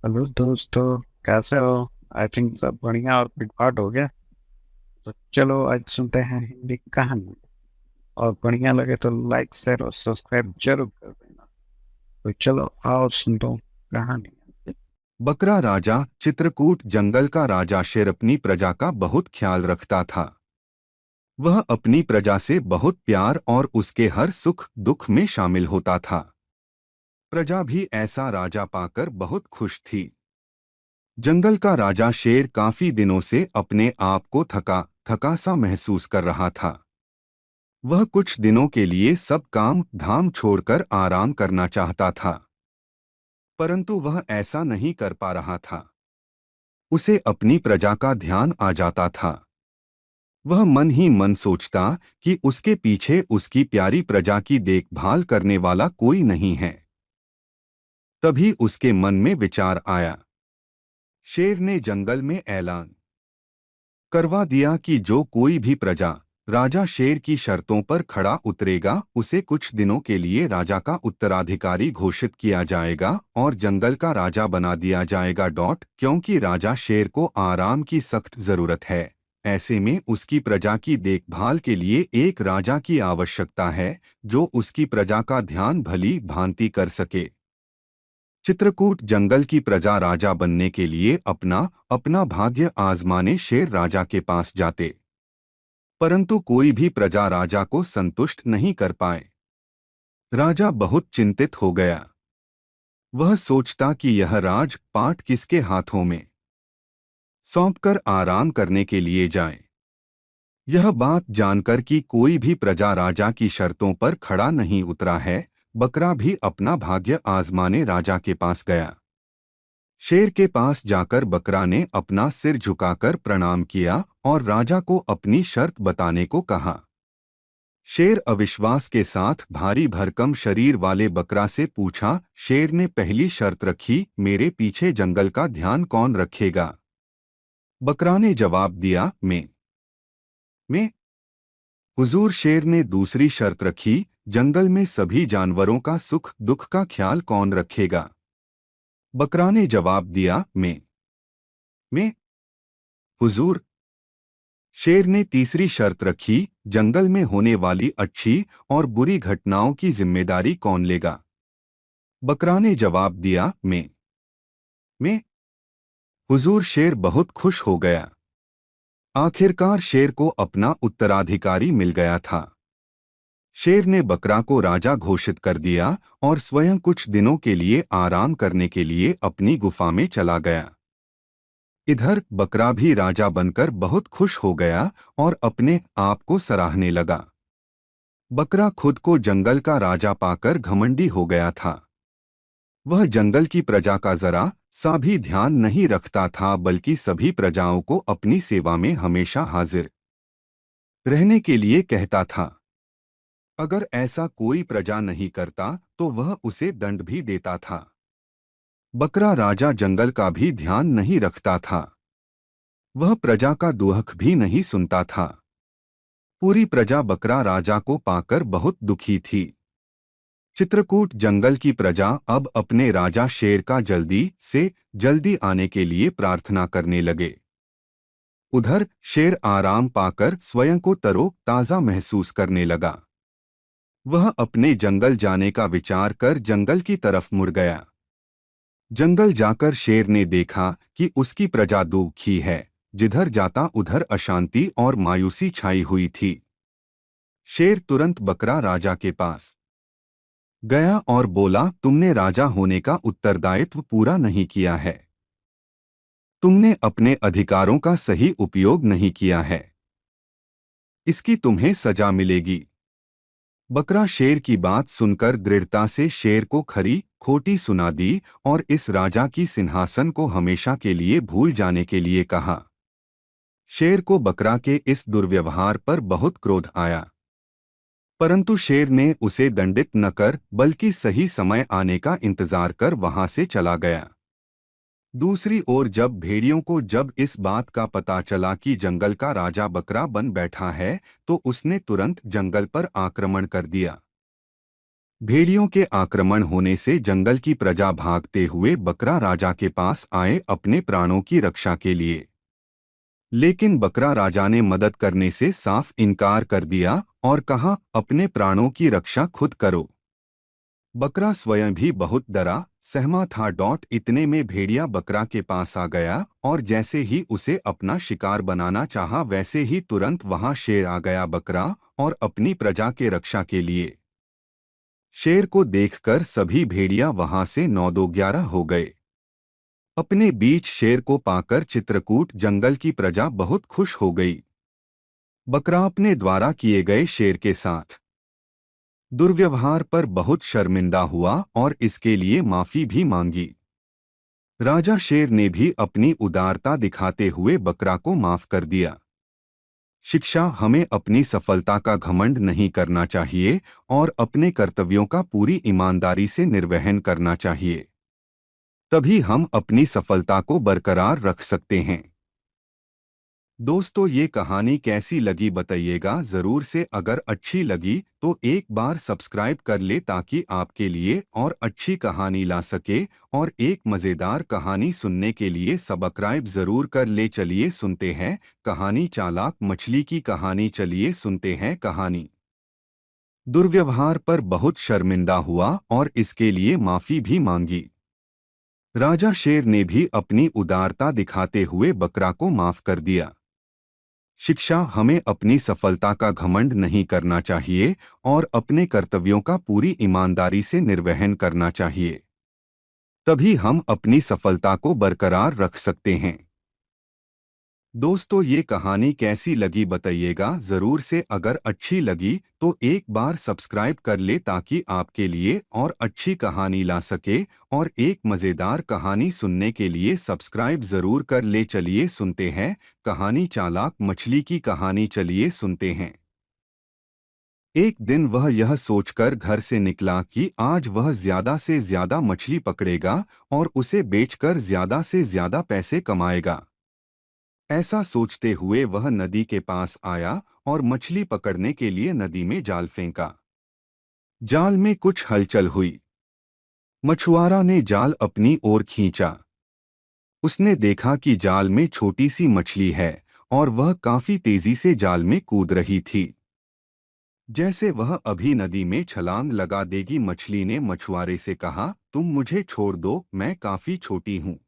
Hello दोस्तों, कैसे हो? आई थिंक सब बढ़िया और पिटपाट हो गया। तो चलो आज सुनते हैं हिंदी कहानी। और बढ़िया लगे तो लाइक शेयर और सब्सक्राइब जरूर कर देना। तो चलो आओ सुन दो कहानी। बकरा राजा चित्रकूट जंगल का राजा शेर अपनी प्रजा का बहुत ख्याल रखता था। वह अपनी प्रजा से बहुत प्यार और उसके हर सुख दुख में शामिल होता था। प्रजा भी ऐसा राजा पाकर बहुत खुश थी। जंगल का राजा शेर काफी दिनों से अपने आप को थका थका सा महसूस कर रहा था। वह कुछ दिनों के लिए सब काम धाम छोड़कर आराम करना चाहता था, परंतु वह ऐसा नहीं कर पा रहा था। उसे अपनी प्रजा का ध्यान आ जाता था। वह मन ही मन सोचता कि उसके पीछे उसकी प्यारी प्रजा की देखभाल करने वाला कोई नहीं है। तभी उसके मन में विचार आया। शेर ने जंगल में ऐलान करवा दिया कि जो कोई भी प्रजा राजा शेर की शर्तों पर खड़ा उतरेगा उसे कुछ दिनों के लिए राजा का उत्तराधिकारी घोषित किया जाएगा और जंगल का राजा बना दिया जाएगा। क्योंकि राजा शेर को आराम की सख्त जरूरत है, ऐसे में उसकी प्रजा की देखभाल के लिए एक राजा की आवश्यकता है जो उसकी प्रजा का ध्यान भली भांति कर सके। चित्रकूट जंगल की प्रजा राजा बनने के लिए अपना अपना भाग्य आजमाने शेर राजा के पास जाते, परंतु कोई भी प्रजा राजा को संतुष्ट नहीं कर पाए। राजा बहुत चिंतित हो गया। वह सोचता कि यह राज पाट किसके हाथों में सौंपकर आराम करने के लिए जाए। यह बात जानकर कि कोई भी प्रजा राजा की शर्तों पर खड़ा नहीं उतरा है, बकरा भी अपना भाग्य आजमाने राजा के पास गया। शेर के पास जाकर बकरा ने अपना सिर झुकाकर प्रणाम किया और राजा को अपनी शर्त बताने को कहा। शेर अविश्वास के साथ भारी भरकम शरीर वाले बकरा से पूछा। शेर ने पहली शर्त रखी, मेरे पीछे जंगल का ध्यान कौन रखेगा? बकरा ने जवाब दिया, मैं। हुजूर, शेर ने दूसरी शर्त रखी, जंगल में सभी जानवरों का सुख दुख का ख्याल कौन रखेगा? बकरा ने जवाब दिया, मैं। हुजूर, शेर ने तीसरी शर्त रखी, जंगल में होने वाली अच्छी और बुरी घटनाओं की जिम्मेदारी कौन लेगा? बकरा ने जवाब दिया, मैं। हुजूर, शेर बहुत खुश हो गया। आखिरकार शेर को अपना उत्तराधिकारी मिल गया था। शेर ने बकरा को राजा घोषित कर दिया और स्वयं कुछ दिनों के लिए आराम करने के लिए अपनी गुफा में चला गया। इधर बकरा भी राजा बनकर बहुत खुश हो गया और अपने आप को सराहने लगा। बकरा खुद को जंगल का राजा पाकर घमंडी हो गया था। वह जंगल की प्रजा का जरा सा भी ध्यान नहीं रखता था, बल्कि सभी प्रजाओं को अपनी सेवा में हमेशा हाजिर रहने के लिए कहता था। अगर ऐसा कोई प्रजा नहीं करता तो वह उसे दंड भी देता था। बकरा राजा जंगल का भी ध्यान नहीं रखता था। वह प्रजा का दुख भी नहीं सुनता था। पूरी प्रजा बकरा राजा को पाकर बहुत दुखी थी। चित्रकूट जंगल की प्रजा अब अपने राजा शेर का जल्दी से जल्दी आने के लिए प्रार्थना करने लगे। उधर शेर आराम पाकर स्वयं को तरोताजा महसूस करने लगा। वह अपने जंगल जाने का विचार कर जंगल की तरफ मुड़ गया। जंगल जाकर शेर ने देखा कि उसकी प्रजा दुखी है। जिधर जाता उधर अशांति और मायूसी छाई हुई थी। शेर तुरंत बकरा राजा के पास गया और बोला, तुमने राजा होने का उत्तरदायित्व पूरा नहीं किया है। तुमने अपने अधिकारों का सही उपयोग नहीं किया है। इसकी तुम्हें सजा मिलेगी। बकरा शेर की बात सुनकर दृढ़ता से शेर को खरी खोटी सुना दी और इस राजा की सिंहासन को हमेशा के लिए भूल जाने के लिए कहा। शेर को बकरा के इस दुर्व्यवहार पर बहुत क्रोध आया, परंतु शेर ने उसे दंडित न कर बल्कि सही समय आने का इंतजार कर वहां से चला गया। दूसरी ओर जब इस बात का पता चला कि जंगल का राजा बकरा बन बैठा है, तो उसने तुरंत जंगल पर आक्रमण कर दिया। भेड़ियों के आक्रमण होने से जंगल की प्रजा भागते हुए बकरा राजा के पास आए अपने प्राणों की रक्षा के लिए। लेकिन बकरा राजा ने मदद करने से साफ इनकार कर दिया और कहा, अपने प्राणों की रक्षा खुद करो। बकरा स्वयं भी बहुत डरा सहमा था। इतने में भेड़िया बकरा के पास आ गया और जैसे ही उसे अपना शिकार बनाना चाहा वैसे ही तुरंत वहां शेर आ गया बकरा और अपनी प्रजा के रक्षा के लिए। शेर को देखकर सभी भेड़िया वहां से 9-2-11 हो गए। अपने बीच शेर को पाकर चित्रकूट जंगल की प्रजा बहुत खुश हो गई। बकरा अपने द्वारा किए गए शेर के साथ दुर्व्यवहार पर बहुत शर्मिंदा हुआ और इसके लिए माफी भी मांगी। राजा शेर ने भी अपनी उदारता दिखाते हुए बकरा को माफ कर दिया। शिक्षा, हमें अपनी सफलता का घमंड नहीं करना चाहिए और अपने कर्तव्यों का पूरी ईमानदारी से निर्वहन करना चाहिए। तभी हम अपनी सफलता को बरकरार रख सकते हैं। दोस्तों, ये कहानी कैसी लगी बताइएगा ज़रूर से। अगर अच्छी लगी तो एक बार सब्सक्राइब कर ले ताकि आपके लिए और अच्छी कहानी ला सके और एक मज़ेदार कहानी सुनने के लिए सब्सक्राइब ज़रूर कर ले। चलिए सुनते हैं कहानी चालाक मछली की कहानी। चलिए सुनते हैं कहानी। दुर्व्यवहार पर बहुत शर्मिंदा हुआ और इसके लिए माफ़ी भी मांगी। राजा शेर ने भी अपनी उदारता दिखाते हुए बकरा को माफ कर दिया। शिक्षा, हमें अपनी सफलता का घमंड नहीं करना चाहिए और अपने कर्तव्यों का पूरी ईमानदारी से निर्वहन करना चाहिए। तभी हम अपनी सफलता को बरकरार रख सकते हैं। दोस्तों, ये कहानी कैसी लगी बताइएगा ज़रूर से। अगर अच्छी लगी तो एक बार सब्सक्राइब कर ले ताकि आपके लिए और अच्छी कहानी ला सके और एक मज़ेदार कहानी सुनने के लिए सब्सक्राइब ज़रूर कर ले। चलिए सुनते हैं कहानी चालाक मछली की कहानी। चलिए सुनते हैं। एक दिन वह यह सोचकर घर से निकला कि आज वह ज़्यादा से ज़्यादा मछली पकड़ेगा और उसे बेचकर ज़्यादा से ज़्यादा पैसे कमाएगा। ऐसा सोचते हुए वह नदी के पास आया और मछली पकड़ने के लिए नदी में जाल फेंका। जाल में कुछ हलचल हुई। मछुआरा ने जाल अपनी ओर खींचा। उसने देखा कि जाल में छोटी सी मछली है और वह काफी तेजी से जाल में कूद रही थी, जैसे वह अभी नदी में छलांग लगा देगी। मछली ने मछुआरे से कहा, तुम मुझे छोड़ दो, मैं काफी छोटी हूँ।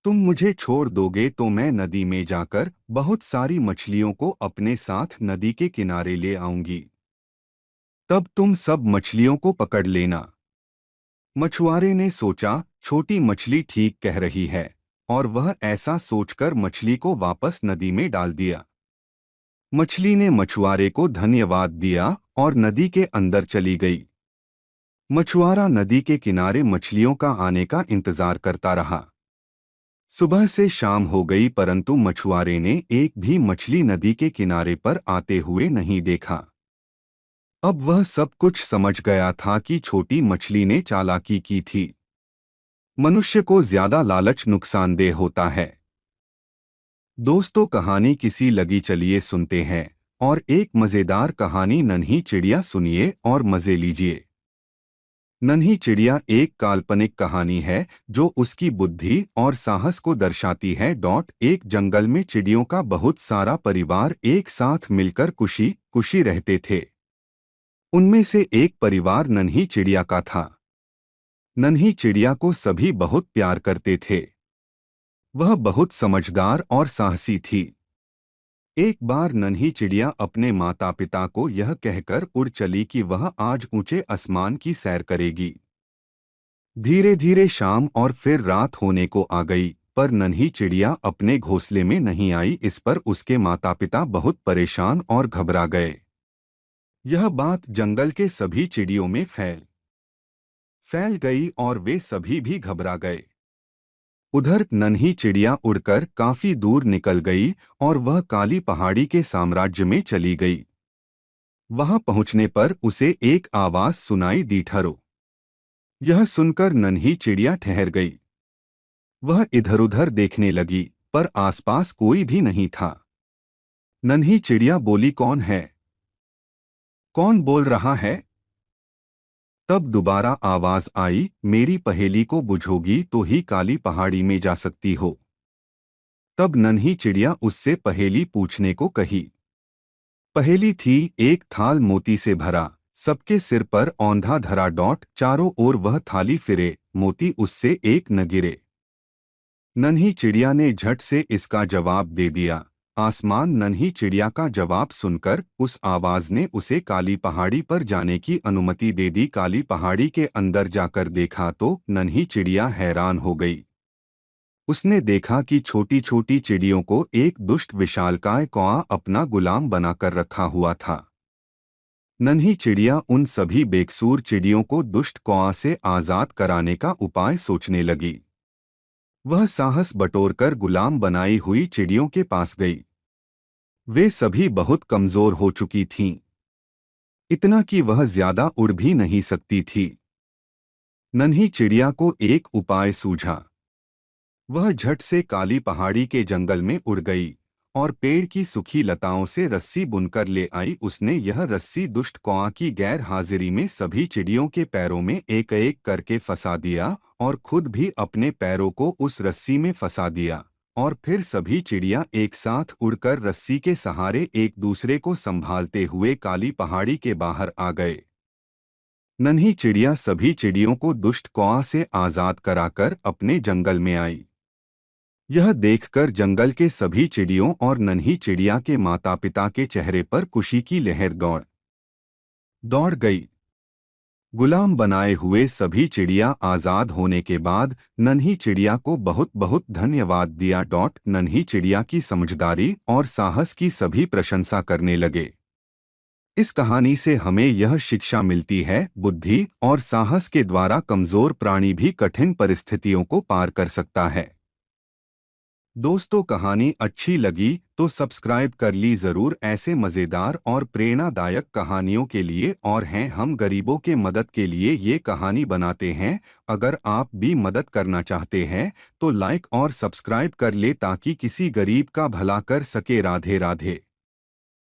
तुम मुझे छोड़ दोगे तो मैं नदी में जाकर बहुत सारी मछलियों को अपने साथ नदी के किनारे ले आऊंगी। तब तुम सब मछलियों को पकड़ लेना। मछुआरे ने सोचा, छोटी मछली ठीक कह रही है, और वह ऐसा सोचकर मछली को वापस नदी में डाल दिया। मछली ने मछुआरे को धन्यवाद दिया और नदी के अंदर चली गई। मछुआरा नदी के किनारे मछलियों का आने का इंतजार करता रहा। सुबह से शाम हो गई परंतु मछुआरे ने एक भी मछली नदी के किनारे पर आते हुए नहीं देखा। अब वह सब कुछ समझ गया था कि छोटी मछली ने चालाकी की थी। मनुष्य को ज्यादा लालच नुकसानदेह होता है। दोस्तों, कहानी किसी लगी चलिए सुनते हैं और एक मजेदार कहानी नन्ही चिड़िया सुनिए और मजे लीजिए। नन्ही चिड़िया एक काल्पनिक कहानी है जो उसकी बुद्धि और साहस को दर्शाती है। एक जंगल में चिड़ियों का बहुत सारा परिवार एक साथ मिलकर खुशी खुशी रहते थे। उनमें से एक परिवार नन्ही चिड़िया का था। नन्ही चिड़िया को सभी बहुत प्यार करते थे। वह बहुत समझदार और साहसी थी। एक बार नन्ही चिड़िया अपने माता पिता को यह कहकर उड़ चली कि वह आज ऊंचे आसमान की सैर करेगी। धीरे धीरे शाम और फिर रात होने को आ गई, पर नन्ही चिड़िया अपने घोंसले में नहीं आई। इस पर उसके माता पिता बहुत परेशान और घबरा गए। यह बात जंगल के सभी चिड़ियों में फैल गई और वे सभी भी घबरा गए। उधर नन्ही चिड़िया उड़कर काफी दूर निकल गई और वह काली पहाड़ी के साम्राज्य में चली गई। वहां पहुंचने पर उसे एक आवाज सुनाई दी, ठहरो। यह सुनकर नन्ही चिड़िया ठहर गई। वह इधर-उधर देखने लगी, पर आसपास कोई भी नहीं था। नन्ही चिड़िया बोली, कौन है? कौन बोल रहा है? तब दोबारा आवाज आई, मेरी पहेली को बुझोगी तो ही काली पहाड़ी में जा सकती हो। तब नन्ही चिड़िया उससे पहेली पूछने को कही। पहेली थी, एक थाल मोती से भरा, सबके सिर पर औंधा धरा, चारों ओर वह थाली फिरे, मोती उससे एक न गिरे। नन्ही चिड़िया ने झट से इसका जवाब दे दिया। आसमान नन्ही चिड़िया का जवाब सुनकर उस आवाज ने उसे काली पहाड़ी पर जाने की अनुमति दे दी। काली पहाड़ी के अंदर जाकर देखा तो नन्ही चिड़िया हैरान हो गई। उसने देखा कि छोटी छोटी चिड़ियों को एक दुष्ट विशालकाय कौआ अपना गुलाम बनाकर रखा हुआ था। नन्ही चिड़िया उन सभी बेकसूर चिड़ियों को दुष्ट कौआ से आजाद कराने का उपाय सोचने लगी। वह साहस बटोरकर गुलाम बनाई हुई चिड़ियों के पास गई। वे सभी बहुत कमजोर हो चुकी थीं, इतना कि वह ज्यादा उड़ भी नहीं सकती थी। नन्ही चिड़िया को एक उपाय सूझा। वह झट से काली पहाड़ी के जंगल में उड़ गई और पेड़ की सूखी लताओं से रस्सी बुनकर ले आई। उसने यह रस्सी दुष्ट कौआ की गैर हाजिरी में सभी चिड़ियों के पैरों में एक एक करके फंसा दिया और खुद भी अपने पैरों को उस रस्सी में फंसा दिया, और फिर सभी चिड़िया एक साथ उड़कर रस्सी के सहारे एक दूसरे को संभालते हुए काली पहाड़ी के बाहर आ गए। नन्ही चिड़िया सभी चिड़ियों को दुष्ट कौआ से आजाद कराकर अपने जंगल में आई। यह देखकर जंगल के सभी चिड़ियों और नन्ही चिड़िया के माता पिता के चेहरे पर खुशी की लहर दौड़ गई। गुलाम बनाए हुए सभी चिड़िया आजाद होने के बाद नन्ही चिड़िया को बहुत बहुत धन्यवाद दिया। नन्ही चिड़िया की समझदारी और साहस की सभी प्रशंसा करने लगे। इस कहानी से हमें यह शिक्षा मिलती है, बुद्धि और साहस के द्वारा कमजोर प्राणी भी कठिन परिस्थितियों को पार कर सकता है। दोस्तों, कहानी अच्छी लगी तो सब्सक्राइब कर ली जरूर ऐसे मज़ेदार और प्रेरणादायक कहानियों के लिए। और हैं हम गरीबों के मदद के लिए ये कहानी बनाते हैं। अगर आप भी मदद करना चाहते हैं तो लाइक और सब्सक्राइब कर ले ताकि किसी गरीब का भला कर सके। राधे राधे।